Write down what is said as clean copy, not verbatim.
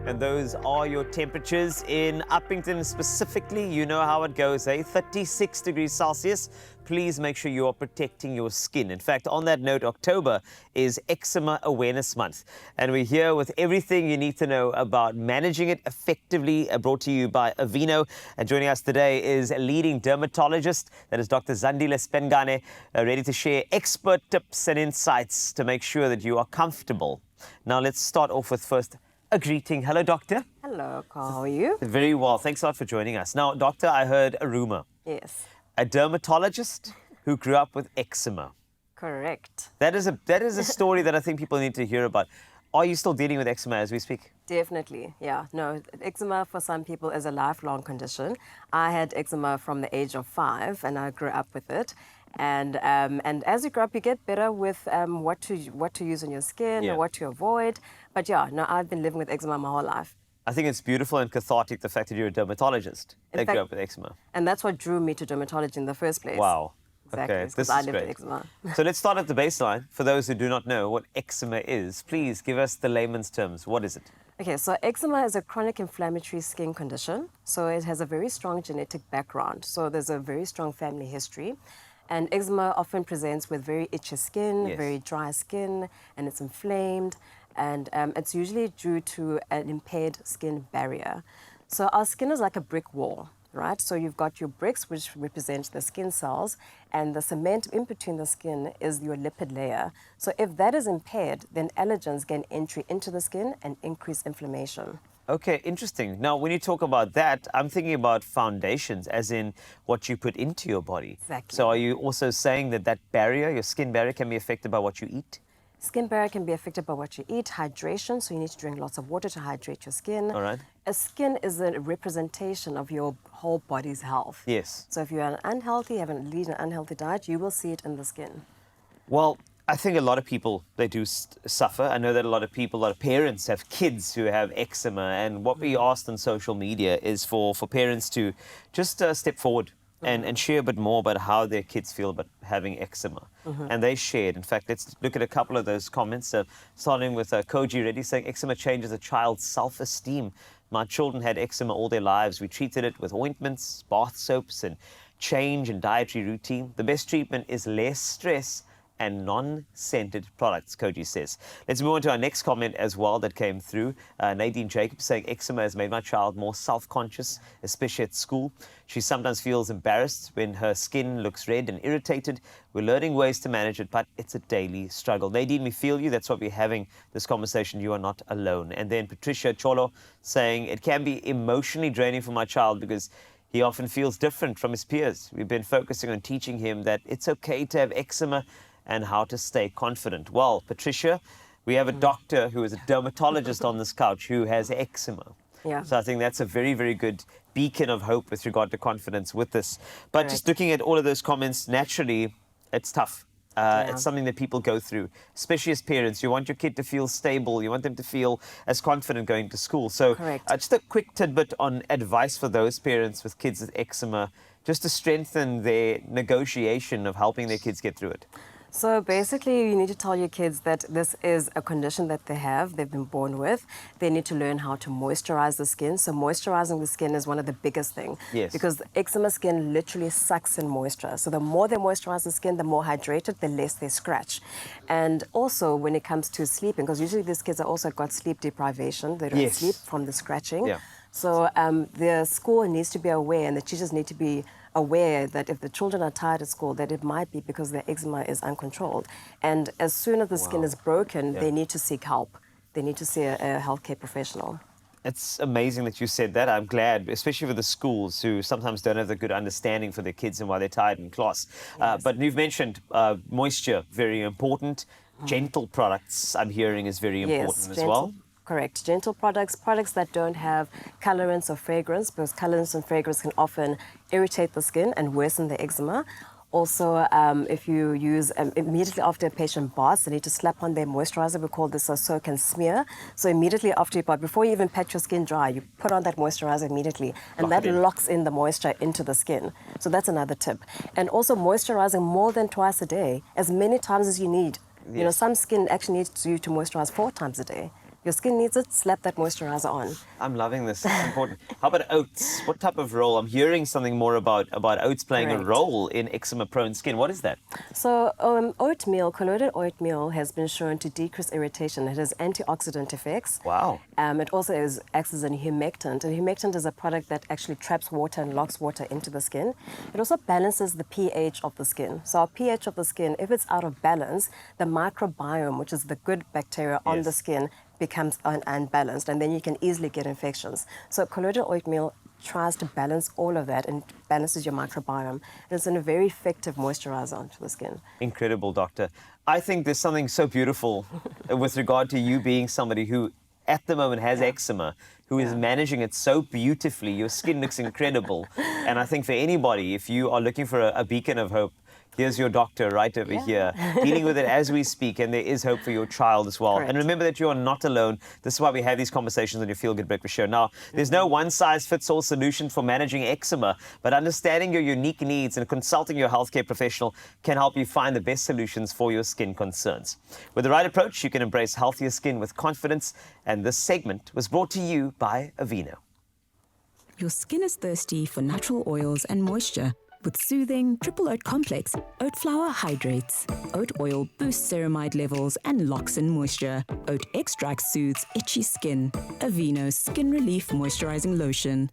And those are your temperatures in Uppington specifically. You know how it goes, eh? 36 degrees Celsius. Please make sure you are protecting your skin. In fact, on that note, October is Eczema Awareness Month. And we're here with everything you need to know about managing it effectively, brought to you by Aveeno. And joining us today is a leading dermatologist, that is Dr. Zandile Spengane, ready to share expert tips and insights to make sure that you are comfortable. Now, let's start off with first a greeting. Hello, doctor. Hello, Carl. How are you? Very well. Thanks a lot for joining us. Now, doctor, I heard a rumor. Yes. A dermatologist who grew up with eczema. Correct. That is a story that I think people need to hear about. Are you still dealing with eczema as we speak? Definitely, yeah. No, eczema for some people is a lifelong condition. I had eczema from the age of 5 and I grew up with it. And as you grow up, you get better with what to use on your skin or what to avoid. But yeah, no, I've been living with eczema my whole life. I think it's beautiful and cathartic, the fact that you're a dermatologist that grew up with eczema. And that's what drew me to dermatology in the first place. Wow. Exactly, Okay, because I lived with eczema. So let's start at the baseline. For those who do not know what eczema is, please give us the layman's terms. What is it? Okay, so eczema is a chronic inflammatory skin condition. So it has a very strong genetic background. So there's a very strong family history. And eczema often presents with very itchy skin, very dry skin, and it's inflamed. And it's usually due to an impaired skin barrier. So our skin is like a brick wall, right? So you've got your bricks, which represent the skin cells, and the cement in between the skin is your lipid layer. So if that is impaired, then allergens gain entry into the skin and increase inflammation. Okay, interesting. Now, when you talk about that, I'm thinking about foundations, as in what you put into your body. Exactly. So are you also saying that that barrier, your skin barrier, can be affected by what you eat? Skin barrier can be affected by what you eat, hydration, so you need to drink lots of water to hydrate your skin. All right. A skin is a representation of your whole body's health. Yes. So if you're unhealthy, have lead an unhealthy diet, you will see it in the skin. Well, I think a lot of people, they do suffer. I know that a lot of people, a lot of parents have kids who have eczema. And what we asked on social media is for parents to just step forward and share a bit more about how their kids feel about having eczema. And they shared. In fact, let's look at a couple of those comments, starting with Koji Reddy saying, eczema changes a child's self-esteem. My children had eczema all their lives. We treated it with ointments, bath soaps, and change in dietary routine. The best treatment is less stress and non-scented products, Koji says. Let's move on to our next comment as well that came through. Nadine Jacobs saying, eczema has made my child more self-conscious, especially at school. She sometimes feels embarrassed when her skin looks red and irritated. We're learning ways to manage it, but it's a daily struggle. Nadine, we feel you. That's why we're having this conversation. You are not alone. And then Patricia Cholo saying, it can be emotionally draining for my child because he often feels different from his peers. We've been focusing on teaching him that it's okay to have eczema and how to stay confident. Well, Patricia, we have a doctor who is a dermatologist on this couch who has eczema. Yeah. So I think that's a very, very good beacon of hope with regard to confidence with this. But just looking at all of those comments, naturally, it's tough. It's something that people go through, especially as parents. You want your kid to feel stable. You want them to feel as confident going to school. So just a quick tidbit on advice for those parents with kids with eczema, just to strengthen their negotiation of helping their kids get through it. So basically, you need to tell your kids that this is a condition that they've been born with. They need to learn how to moisturize the skin. So moisturizing the skin is one of the biggest things. Yes. Because eczema skin literally sucks in moisture. So the more they moisturize the skin, the more hydrated, the less they scratch. And also when it comes to sleeping, because usually these kids have also got sleep deprivation. They don't sleep from the scratching. Yeah. So the school needs to be aware and the teachers need to be aware that if the children are tired at school, that it might be because their eczema is uncontrolled. And as soon as the skin is broken, they need to seek help. They need to see a healthcare professional. It's amazing that you said that. I'm glad, especially for the schools who sometimes don't have the good understanding for their kids and why they're tired in class. But you've mentioned moisture, very important. Gentle products, I'm hearing, is very important as well. Correct. Gentle products, products that don't have colorants or fragrance, because colorants and fragrance can often irritate the skin and worsen the eczema. Also, if you use immediately after a patient baths, they need to slap on their moisturizer. We call this a soak and smear. So immediately after you bath, before you even pat your skin dry, you put on that moisturizer immediately, and that locks in the moisture into the skin. So that's another tip. And also moisturizing more than twice a day, as many times as you need. You know, some skin actually needs you to moisturize 4 times a day. Your skin needs it, slap that moisturizer on. I'm loving this. It's important. How about oats? What type of role? I'm hearing something more about oats playing a role in eczema-prone skin. What is that? So oatmeal, colloidal oatmeal, has been shown to decrease irritation. It has antioxidant effects. Wow. It also acts as a humectant. And humectant is a product that actually traps water and locks water into the skin. It also balances the pH of the skin. So our pH of the skin, if it's out of balance, the microbiome, which is the good bacteria on the skin, becomes unbalanced, and then you can easily get infections. So colloidal oatmeal tries to balance all of that and balances your microbiome. And it's a very effective moisturizer onto the skin. Incredible, doctor. I think there's something so beautiful with regard to you being somebody who at the moment has eczema, who is managing it so beautifully. Your skin looks incredible. And I think for anybody, if you are looking for a beacon of hope, here's your doctor right over here, dealing with it as we speak, and there is hope for your child as well. Correct. And remember that you are not alone. This is why we have these conversations on your Feel Good Breakfast Show. Now, there's no one-size-fits-all solution for managing eczema, but understanding your unique needs and consulting your healthcare professional can help you find the best solutions for your skin concerns. With the right approach, you can embrace healthier skin with confidence, and this segment was brought to you by Aveeno. Your skin is thirsty for natural oils and moisture. With soothing triple oat complex, oat flour hydrates. Oat oil boosts ceramide levels and locks in moisture. Oat extract soothes itchy skin. Aveeno Skin Relief Moisturizing Lotion.